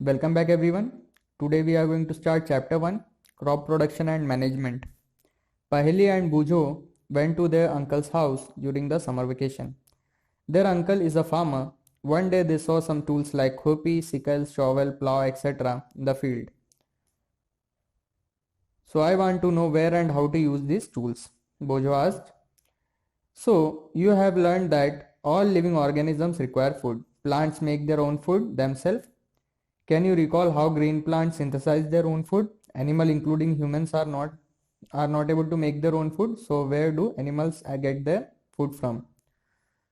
Welcome back everyone. Today we are going to start chapter 1, crop production and management. Paheli and Bujo went to their uncle's house during the summer vacation. Their uncle is a farmer. One day they saw some tools like hopi, sickle, shovel, plow, etc. in the field. So I want to know where and how to use these tools. Bojo asked. So you have learned that all living organisms require food. Plants make their own food themselves. Can you recall how green plants synthesize their own food? Animal, including humans, are not able to make their own food. So where do animals get their food from?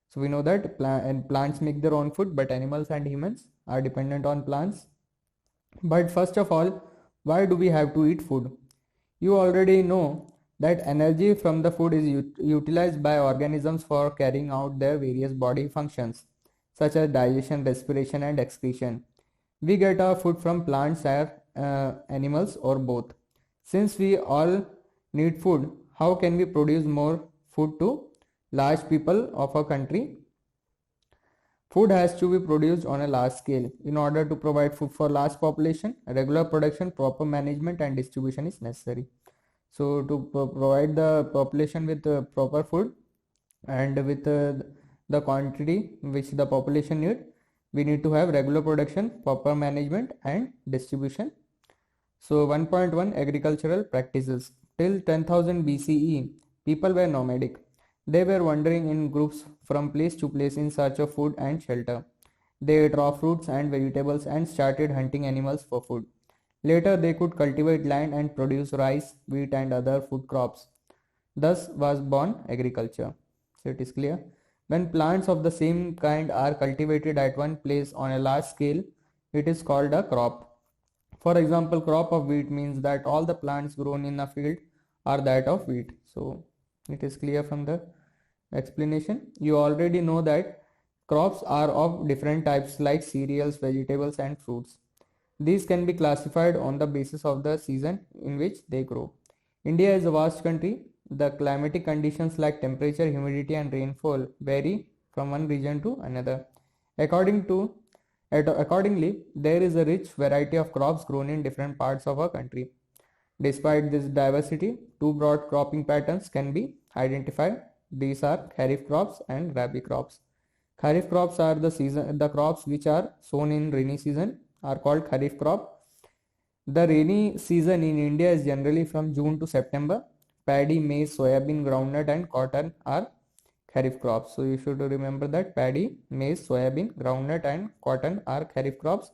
So we know that plants make their own food, but animals and humans are dependent on plants. But first of all, why do we have to eat food? You already know that energy from the food is utilized by organisms for carrying out their various body functions, such as digestion, respiration, and excretion. We get our food from plants or animals or both. Since we all need food, how can we produce more food to large people of a country? Food has to be produced on a large scale. In order to provide food for large population, regular production, proper management and distribution is necessary. So to provide the population with proper food and with the quantity which the population need, we need to have regular production, proper management and distribution. So 1.1 agricultural practices. Till 10,000 BCE, people were nomadic. They were wandering in groups from place to place in search of food and shelter. They ate raw fruits and vegetables and started hunting animals for food. Later, they could cultivate land and produce rice, wheat, and other food crops. Thus was born agriculture. So it is clear. When plants of the same kind are cultivated at one place on a large scale, it is called a crop. For example, crop of wheat means that all the plants grown in a field are that of wheat. So it is clear from the explanation. You already know that crops are of different types like cereals, vegetables and fruits. These can be classified on the basis of the season in which they grow. India is a vast country. The climatic conditions like temperature, humidity and rainfall vary from one region to another. Accordingly, there is a rich variety of crops grown in different parts of our country. Despite this diversity, two broad cropping patterns can be identified. These are Kharif crops and Rabi crops. Kharif crops are the crops which are sown in rainy season are called Kharif crop. The rainy season in India is generally from June to September. Paddy, maize, soybean, groundnut and cotton are Kharif crops. So you should remember that paddy, maize, soybean, groundnut and cotton are Kharif crops.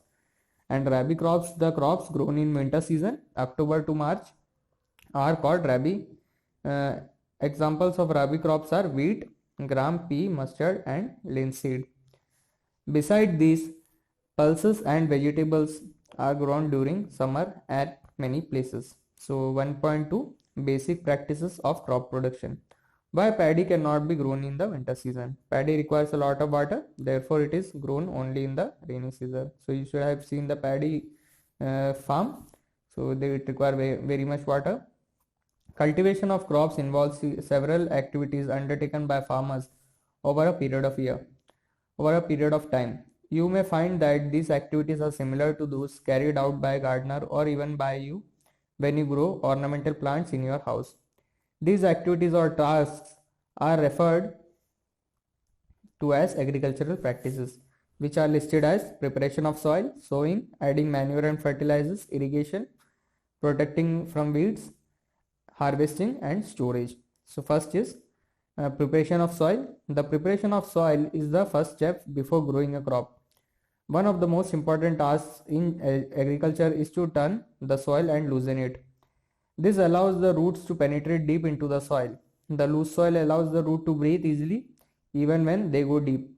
And Rabi crops, the crops grown in winter season, October to March, are called Rabi. Examples of Rabi crops are wheat, gram, pea, mustard and linseed. Beside these, pulses and vegetables are grown during summer at many places. So 1.2 basic practices of crop production. Why paddy cannot be grown in the winter season? Paddy requires a lot of water, therefore it is grown only in the rainy season. So you should have seen the paddy farm. So they require very much water. Cultivation of crops involves several activities undertaken by farmers over a period of time. You may find that these activities are similar to those carried out by a gardener or even by you when you grow ornamental plants in your house. These activities or tasks are referred to as agricultural practices, which are listed as preparation of soil, sowing, adding manure and fertilizers, irrigation, protecting from weeds, harvesting and storage. So first is preparation of soil. The preparation of soil is the first step before growing a crop. One of the most important tasks in agriculture is to turn the soil and loosen it. This allows the roots to penetrate deep into the soil. The loose soil allows the root to breathe easily even when they go deep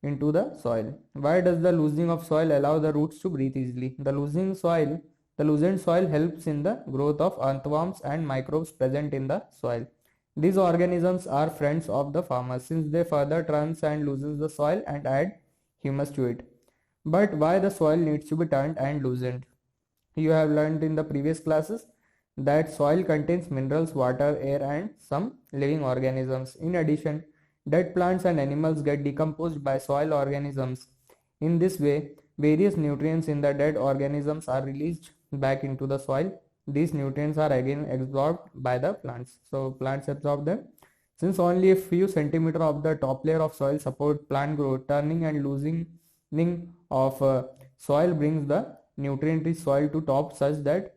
into the soil. Why does the loosening of soil allow the roots to breathe easily? The loosened soil helps in the growth of earthworms and microbes present in the soil. These organisms are friends of the farmer since they further turns and loosens the soil and add humus to it. But why the soil needs to be turned and loosened? You have learned in the previous classes that soil contains minerals, water, air and some living organisms. In addition, dead plants and animals get decomposed by soil organisms. In this way, Various nutrients in the dead organisms are released back into the soil. These nutrients are again absorbed by the plants. So plants absorb them. Since only a few centimeters of the top layer of soil support plant growth, turning and loosening of soil brings the nutrient-rich soil to top such that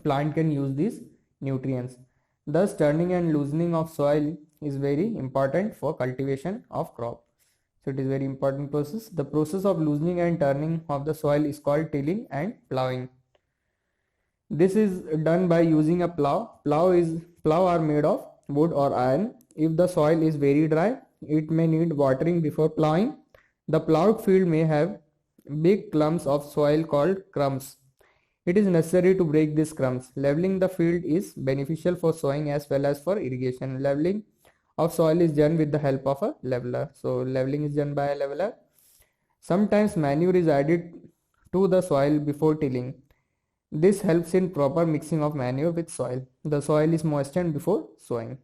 plant can use these nutrients. Thus, turning and loosening of soil is very important for cultivation of crop. So it is very important process. The process of loosening and turning of the soil is called tilling and plowing. This is done by using a plow. Plow are made of wood or iron. If the soil is very dry, it may need watering before plowing. The plowed field may have big clumps of soil called crumbs. It is necessary to break these crumbs. Leveling the field is beneficial for sowing as well as for irrigation. Leveling of soil is done with the help of a leveler. So leveling is done by a leveler. Sometimes manure is added to the soil before tilling. This helps in proper mixing of manure with soil. The soil is moistened before sowing.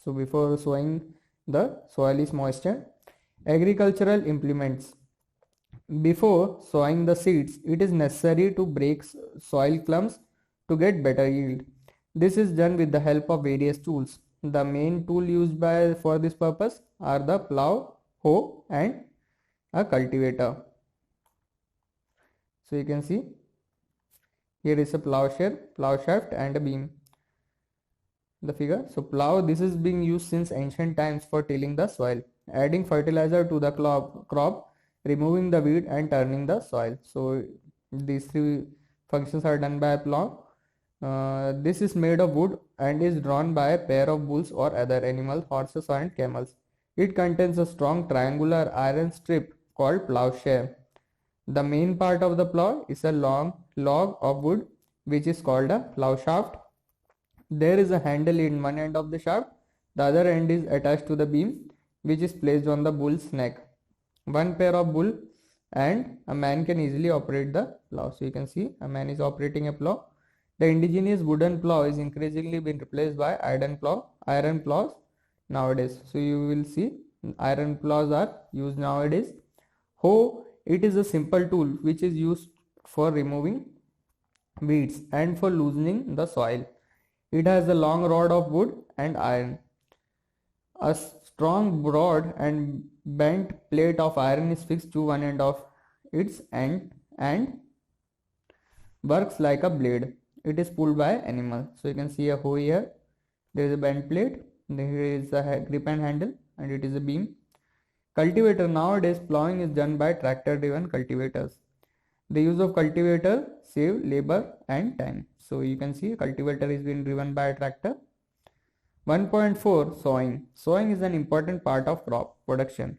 So before sowing, the soil is moistened. Agricultural implements. Before sowing the seeds, it is necessary to break soil clumps to get better yield. This is done with the help of various tools. The main tool used for this purpose are the plow, hoe and a cultivator. So you can see here is a plowshare, plow shaft and a beam. The figure. So plow, this is being used since ancient times for tilling the soil, adding fertilizer to the crop, removing the weed and turning the soil. So these three functions are done by a plow. This is made of wood and is drawn by a pair of bulls or other animals, horses and camels. It contains a strong triangular iron strip called plowshare. The main part of the plow is a long log of wood which is called a plow shaft. There is a handle in one end of the shaft. The other end is attached to the beam which is placed on the bull's neck. One pair of bull and a man can easily operate the plow. So you can see a man is operating a plow. The indigenous wooden plow is increasingly being replaced by iron plows nowadays. So you will see iron plows are used nowadays. Hoe, it is a simple tool which is used for removing weeds and for loosening the soil. It has a long rod of wood and iron. A strong, broad and bent plate of iron is fixed to one end of its end and works like a blade. It is pulled by animal. So you can see a hoe here. There is a bent plate. There is a grip and handle and it is a beam. Cultivator. Nowadays plowing is done by tractor driven cultivators. The use of cultivator save labor and time. So you can see a cultivator is being driven by a tractor. 1.4 Sowing. Sowing is an important part of crop production.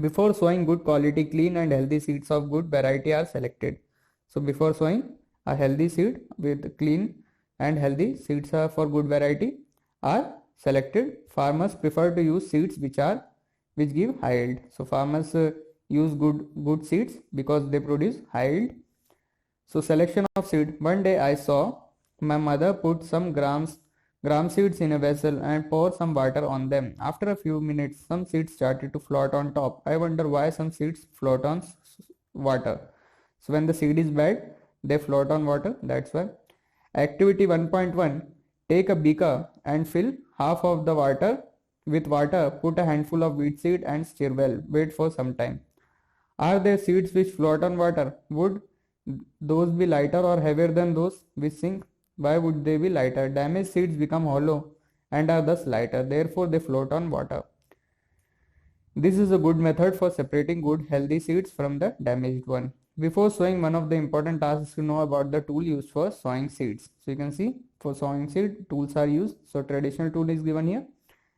Before sowing, good quality, clean and healthy seeds of good variety are selected. So before sowing, a healthy seed with clean and healthy seeds for good variety are selected. Farmers prefer to use seeds which give high yield. So farmers use good seeds because they produce high yield. So selection of seed. One day I saw my mother put some gram seeds in a vessel and pour some water on them. After a few minutes, some seeds started to float on top. I wonder why some seeds float on water. So when the seed is bad, they float on water. That's why. Activity 1.1. Take a beaker and fill half of the water with water. Put a handful of wheat seed and stir well. Wait for some time. Are there seeds which float on water? Would those be lighter or heavier than those which sink? Why would they be lighter? Damaged seeds become hollow and are thus lighter. Therefore, they float on water. This is a good method for separating good healthy seeds from the damaged one. Before sowing, one of the important tasks is to know about the tool used for sowing seeds. So you can see for sowing seed, tools are used. So traditional tool is given here.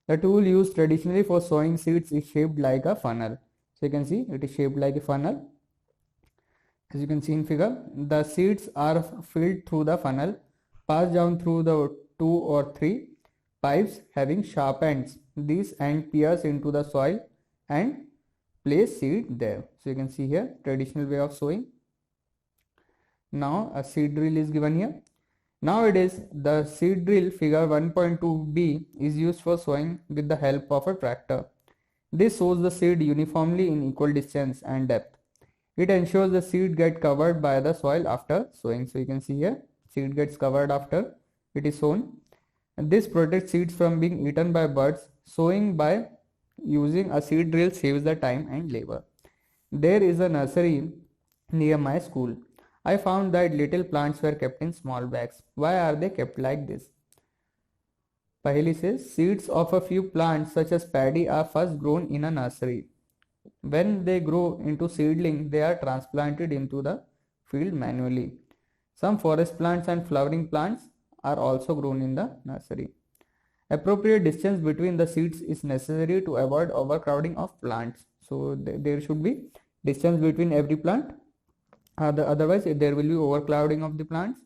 The tool used traditionally for sowing seeds is shaped like a funnel. So you can see it is shaped like a funnel. As you can see in figure, the seeds are filled through the funnel, passed down through the 2 or 3 pipes having sharp ends. These ends pierce into the soil and place seed there. So you can see here traditional way of sowing. Now a seed drill is given here. Nowadays the seed drill figure 1.2b is used for sowing with the help of a tractor. This sows the seed uniformly in equal distance and depth. It ensures the seed get covered by the soil after sowing. So you can see here, seed gets covered after it is sown. And this protects seeds from being eaten by birds. Sowing by using a seed drill saves the time and labor. There is a nursery near my school. I found that little plants were kept in small bags. Why are they kept like this? Paheli says, seeds of a few plants such as paddy are first grown in a nursery. When they grow into seedling, they are transplanted into the field manually. Some forest plants and flowering plants are also grown in the nursery. Appropriate distance between the seeds is necessary to avoid overcrowding of plants. So there should be distance between every plant. Otherwise, there will be overcrowding of the plants.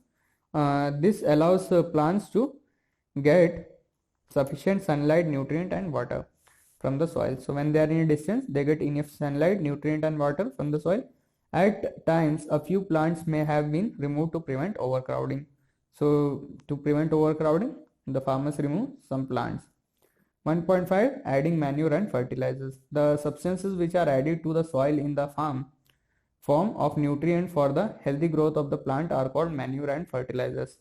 This allows plants to get sufficient sunlight, nutrient, and water from the soil. So when they are in a distance, they get enough sunlight, nutrient, and water from the soil. At times, a few plants may have been removed to prevent overcrowding. So to prevent overcrowding, the farmers remove some plants. 1.5 Adding manure and fertilizers. The substances which are added to the soil in the form of nutrient for the healthy growth of the plant are called manure and fertilizers.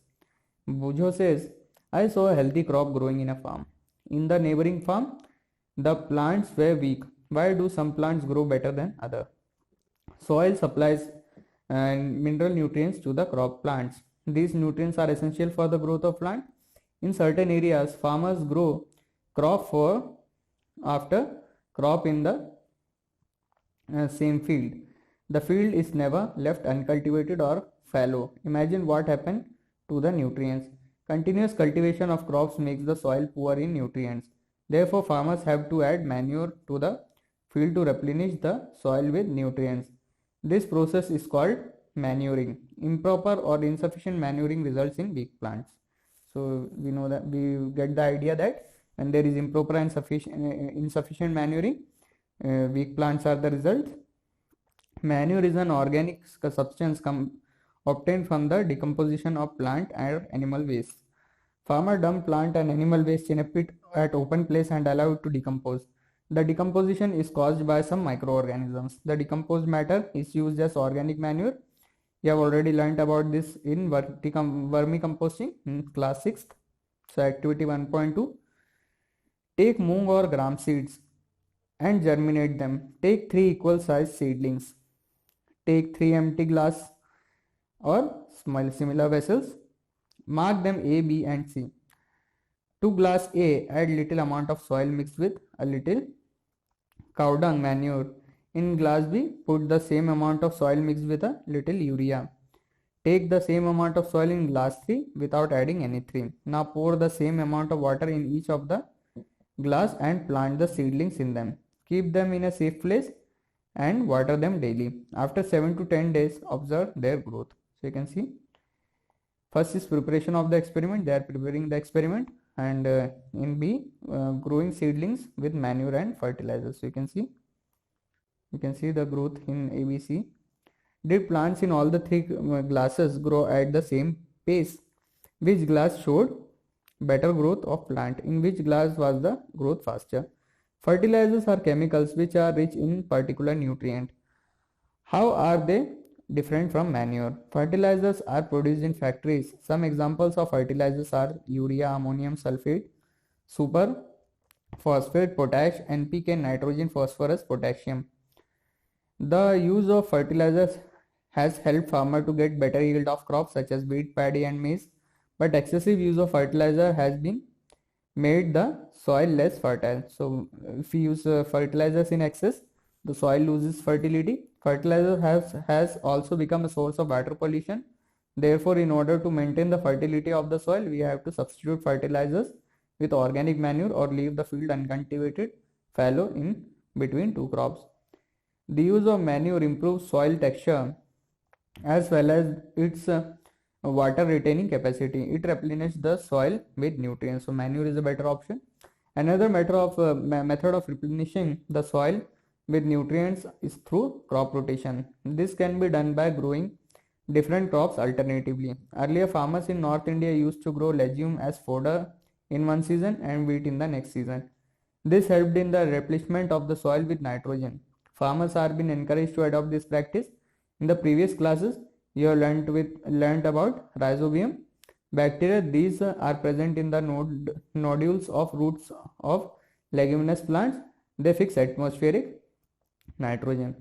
Bujo says, I saw a healthy crop growing in a farm. In the neighboring farm, the plants were weak. Why do some plants grow better than others? Soil supplies mineral nutrients to the crop plants. These nutrients are essential for the growth of plant. In certain areas, farmers grow crop for after crop in the same field. The field is never left uncultivated or fallow. Imagine what happened to the nutrients. Continuous cultivation of crops makes the soil poor in nutrients. Therefore, farmers have to add manure to the field to replenish the soil with nutrients. This process is called manuring. Improper or insufficient manuring results in weak plants. So we know that we get the idea that when there is improper and insufficient manuring, weak plants are the result. Manure is an organic substance obtained from the decomposition of plant and animal waste. Farmer dump plant and animal waste in a pit at open place and allow it to decompose. The decomposition is caused by some microorganisms. The decomposed matter is used as organic manure. You have already learnt about this in vermicomposting in class 6th. So activity 1.2. Take moong or gram seeds and germinate them. Take 3 equal size seedlings. Take 3 empty glass or similar vessels. Mark them A, B and C. To glass A, add little amount of soil mixed with a little cow dung manure. In glass B, put the same amount of soil mixed with a little urea. Take the same amount of soil in glass 3 without adding anything. Now pour the same amount of water in each of the glass and plant the seedlings in them. Keep them in a safe place and water them daily. After 7 to 10 days, observe their growth. So you can see, first is preparation of the experiment. They are preparing the experiment, and in B, growing seedlings with manure and fertilizers. So you can see the growth in ABC. Did plants in all the 3 glasses grow at the same pace? Which glass showed better growth of plant? In which glass was the growth faster? Fertilizers are chemicals which are rich in particular nutrient. How are they different from manure? Fertilizers are produced in factories. Some examples of fertilizers are urea, ammonium sulfate, super phosphate, potash, NPK, nitrogen, phosphorus, potassium. The use of fertilizers has helped farmers to get better yield of crops such as wheat, paddy and maize, but excessive use of fertilizer has been made the soil less fertile. So if we use fertilizers in excess, the soil loses fertility. Fertilizer has also become a source of water pollution. Therefore, in order to maintain the fertility of the soil, we have to substitute fertilizers with organic manure or leave the field uncultivated, fallow in between 2 crops. The use of manure improves soil texture as well as its water retaining capacity. It replenishes the soil with nutrients. So manure is a better option. Another method of replenishing the soil with nutrients is through crop rotation. This can be done by growing different crops alternatively. Earlier, farmers in North India used to grow legume as fodder in one season and wheat in the next season. This helped in the replenishment of the soil with nitrogen. Farmers are being encouraged to adopt this practice. In the previous classes, you have learnt about rhizobium bacteria. These are present in the nodules of roots of leguminous plants. They fix atmospheric nitrogen.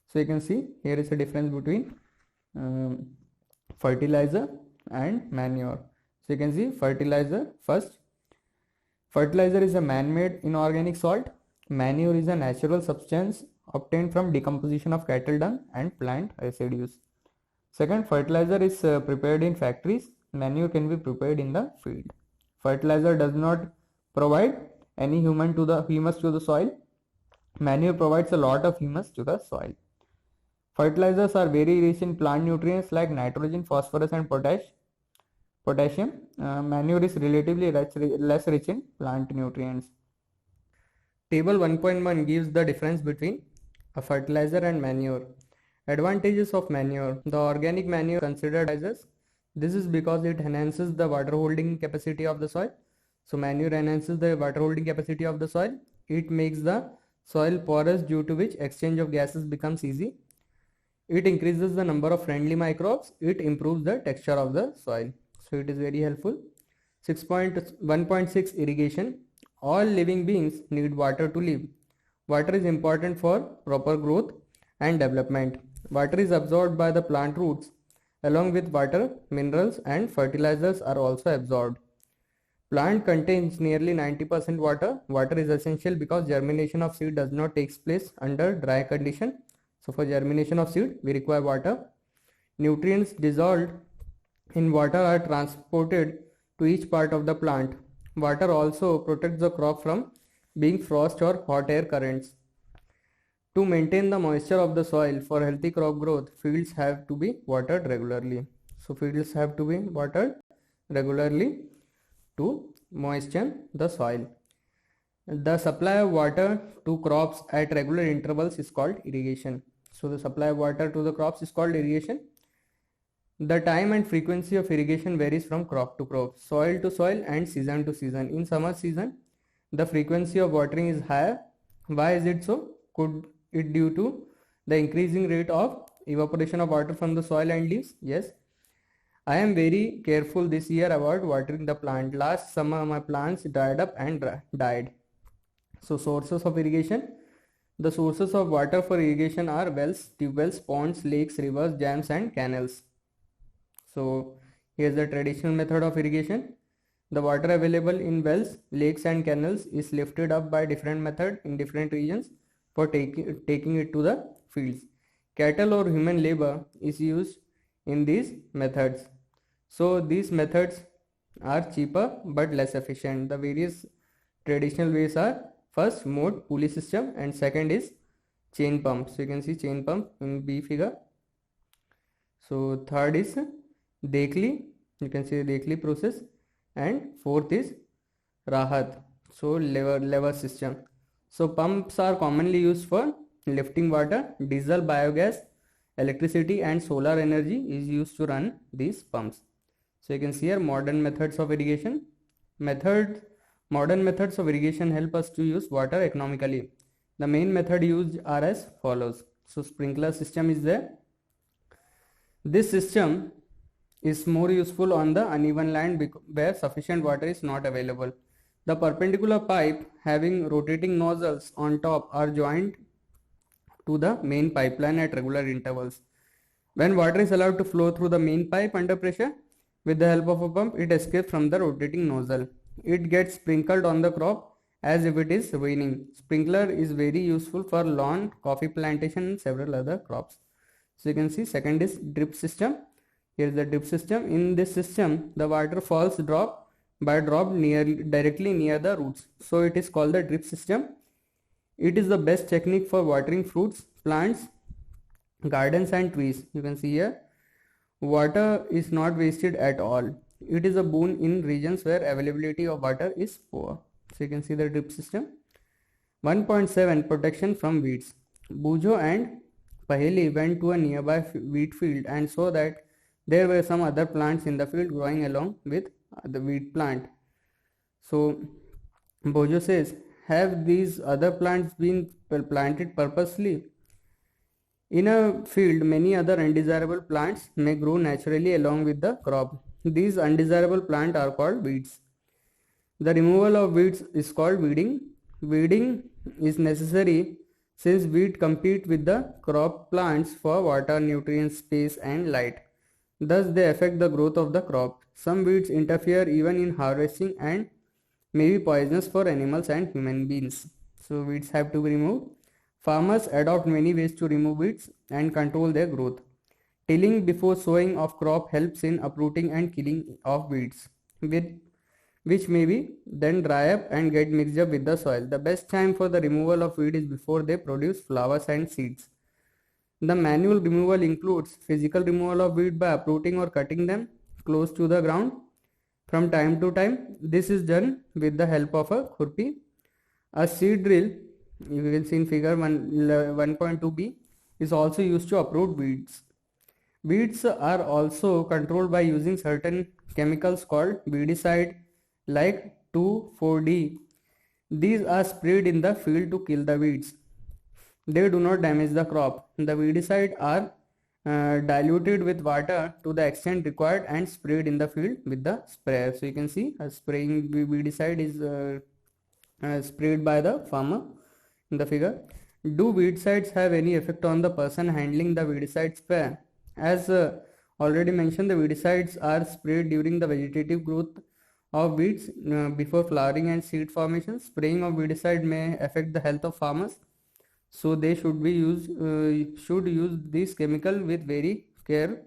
So you can see here is a difference between um, fertilizer and manure. So you can see fertilizer first. Fertilizer is a man-made inorganic salt. Manure is a natural substance obtained from decomposition of cattle dung and plant residues. Second, fertilizer is prepared in factories. Manure can be prepared in the field. Fertilizer does not provide any humus to the soil. Manure provides a lot of humus to the soil. Fertilizers are very rich in plant nutrients like nitrogen, phosphorus and potassium. Manure is relatively less rich in plant nutrients. Table 1.1 gives the difference between a fertilizer and manure. Advantages of manure. The organic manure considered as this is because it enhances the water holding capacity of the soil. So manure enhances the water holding capacity of the soil. It makes the soil porous, due to which exchange of gases becomes easy. It increases the number of friendly microbes. It improves the texture of the soil. So it is very helpful. 1.6 irrigation. All living beings need water to live. Water is important for proper growth and development. Water is absorbed by the plant roots. Along with water, minerals and fertilizers are also absorbed. Plant contains nearly 90% water. Water is essential because germination of seed does not take place under dry condition. So for germination of seed, we require water. Nutrients dissolved in water are transported to each part of the plant. Water also protects the crop from being frost or hot air currents. To maintain the moisture of the soil for healthy crop growth, fields have to be watered regularly. So fields have to be watered regularly to moisten the soil. The supply of water to crops at regular intervals is called irrigation. So the supply of water to the crops is called irrigation. The time and frequency of irrigation varies from crop to crop, soil to soil and season to season. In summer season, the frequency of watering is higher. Why is it so? Could it due to the increasing rate of evaporation of water from the soil and leaves? Yes. I am very careful this year about watering the plant. Last summer my plants dried up and died. So sources of irrigation. The sources of water for irrigation are wells, tube wells, ponds, lakes, rivers, dams and canals. So here's the traditional method of irrigation. The water available in wells, lakes and canals is lifted up by different method in different regions for taking it to the fields. Cattle or human labor is used in these methods. So these methods are cheaper but less efficient. The various traditional ways are first mode pulley system and second is chain pump. So you can see chain pump in B figure. So third is Dekli, you can see the Dekli process, and fourth is Rahat, so lever system. So pumps are commonly used for lifting water. Diesel, biogas, electricity and solar energy is used to run these pumps. So you can see here modern methods of irrigation. Modern methods of irrigation help us to use water economically. The main method used are as follows. So sprinkler system is there. This system is more useful on the uneven land where sufficient water is not available. The perpendicular pipe having rotating nozzles on top are joined to the main pipeline at regular intervals. When water is allowed to flow through the main pipe under pressure, with the help of a pump, it escapes from the rotating nozzle. It gets sprinkled on the crop as if it is raining. Sprinkler is very useful for lawn, coffee plantation and several other crops. So you can see second is drip system. Here is the drip system. In this system, the water falls drop by drop directly near the roots. So it is called the drip system. It is the best technique for watering fruits, plants, gardens and trees. You can see here, water is not wasted at all. It is a boon in regions where availability of water is poor. So you can see the drip system. 1.7 Protection from weeds. Bujo and Paheli went to a nearby wheat field and saw that there were some other plants in the field growing along with the wheat plant. So Bojo says, have these other plants been planted purposely? In a field, many other undesirable plants may grow naturally along with the crop. These undesirable plants are called weeds. The removal of weeds is called weeding. Weeding is necessary since weeds compete with the crop plants for water, nutrients, space, and light. Thus, they affect the growth of the crop. Some weeds interfere even in harvesting and may be poisonous for animals and human beings. So, weeds have to be removed. Farmers adopt many ways to remove weeds and control their growth. Tilling before sowing of crop helps in uprooting and killing of weeds, which may be then dry up and get mixed up with the soil. The best time for the removal of weed is before they produce flowers and seeds. The manual removal includes physical removal of weed by uprooting or cutting them close to the ground. From time to time, this is done with the help of a khurpi. A seed drill, you will see in figure 1.2b, is also used to uproot weeds. Weeds are also controlled by using certain chemicals called weedicide like 2,4-D. These are sprayed in the field to kill the weeds. They do not damage the crop. The weedicide are diluted with water to the extent required and sprayed in the field with the sprayer. So you can see a spraying weedicide is sprayed by the farmer in the figure. Do weedicides have any effect on the person handling the weedicide spray? As already mentioned, the weedicides are sprayed during the vegetative growth of weeds before flowering and seed formation. Spraying of weedicide may affect the health of farmers, so they should use this chemical with very care.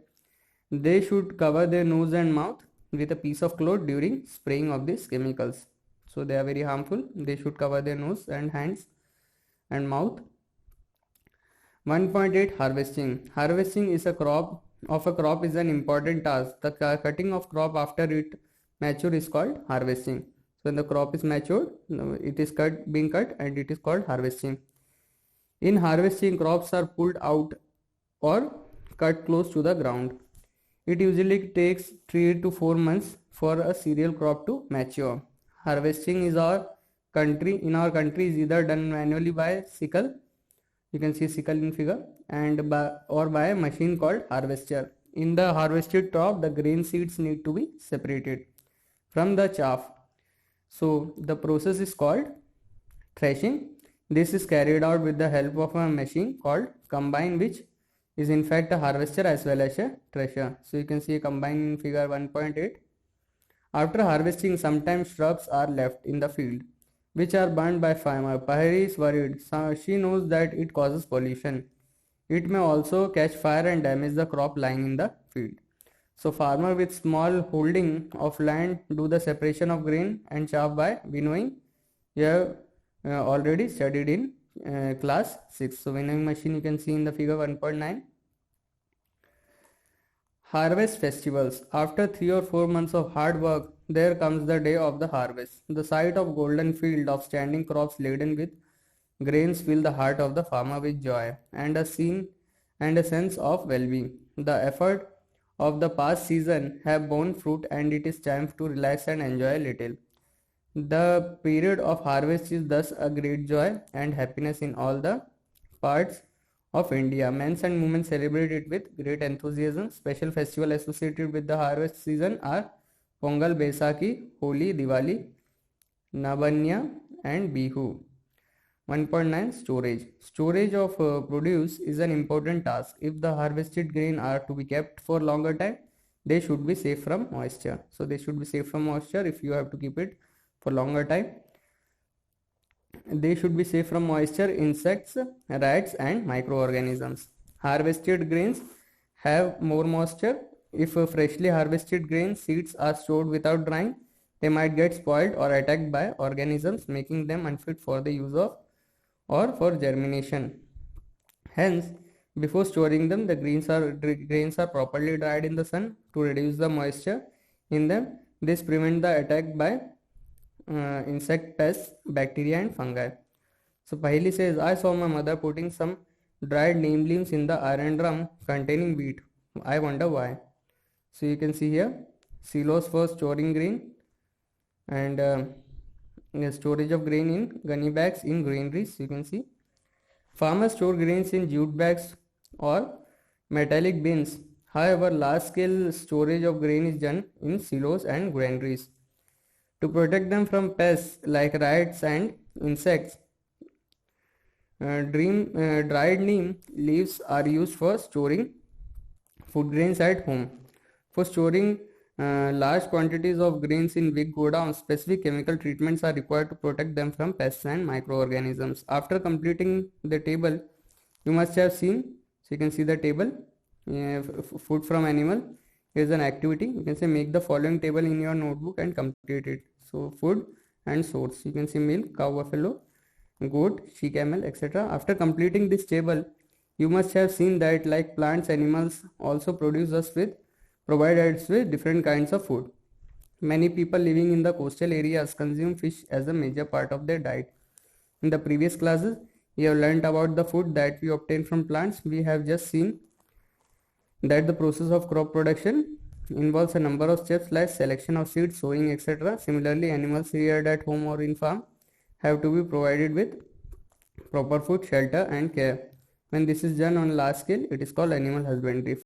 They should cover their nose and mouth with a piece of cloth during spraying of these chemicals. So they are very harmful. They should cover their nose and hands and mouth. 1.8 Harvesting. Harvesting is a crop is an important task. The cutting of crop after it mature is called harvesting. So when the crop is matured, it is being cut and it is called harvesting. In harvesting, crops are pulled out or cut close to the ground. It usually takes 3 to 4 months for a cereal crop to mature. Harvesting in our country is either done manually by sickle, you can see sickle in figure, and by a machine called harvester. In the harvested crop, the grain seeds need to be separated from the chaff. So the process is called threshing. This is carried out with the help of a machine called combine, which is in fact a harvester as well as a thresher. So you can see a combine in figure 1.8. After harvesting, sometimes shrubs are left in the field, which are burned by fire. Pahari is worried. She knows that it causes pollution. It may also catch fire and damage the crop lying in the field. So farmer with small holding of land do the separation of grain and chaff by winnowing. You have already studied in class 6. So winnowing machine you can see in the figure 1.9. Harvest festivals. After 3 or 4 months of hard work, there comes the day of the harvest. The sight of golden field of standing crops laden with grains fill the heart of the farmer with joy and a sense of well-being. The effort of the past season have borne fruit and it is time to relax and enjoy a little. The period of harvest is thus a great joy and happiness in all the parts of India. Men and women celebrate it with great enthusiasm. Special festivals associated with the harvest season are Pongal, Baisakhi, Holi, Diwali, Nabanya and Bihu. 1.9 Storage. Storage of produce is an important task. If the harvested grain are to be kept for longer time, they should be safe from moisture. So they should be safe from moisture if you have to keep it for longer time. They should be safe from moisture, insects, rats and microorganisms. Harvested grains have more moisture. If freshly harvested grain seeds are stored without drying, they might get spoiled or attacked by organisms, making them unfit for the use of or for germination. Hence, before storing them, the grains are properly dried in the sun to reduce the moisture in them. This prevents the attack by insect pests, bacteria and fungi. So Pahili says, I saw my mother putting some dried neem leaves in the iron drum containing wheat. I wonder why. So you can see here silos for storing grain and storage of grain in gunny bags in granaries. You can see farmers store grains in jute bags or metallic bins. However, large-scale storage of grain is done in silos and granaries. To protect them from pests like rats and insects, dried neem leaves are used for storing food grains at home. For storing large quantities of grains in big godowns, specific chemical treatments are required to protect them from pests and microorganisms. After completing the table, you must have seen, so you can see the table, food from animal. Here's an activity. You can say make the following table in your notebook and complete it. So food and source. You can see milk, cow, buffalo, goat, she camel, etc. After completing this table, you must have seen that like plants, animals also provide us with different kinds of food. Many people living in the coastal areas consume fish as a major part of their diet. In the previous classes, we have learnt about the food that we obtain from plants. We have just seen that the process of crop production involves a number of steps like selection of seeds, sowing, etc. Similarly, animals reared at home or in farm have to be provided with proper food, shelter and care. When this is done on large scale, it is called animal husbandry.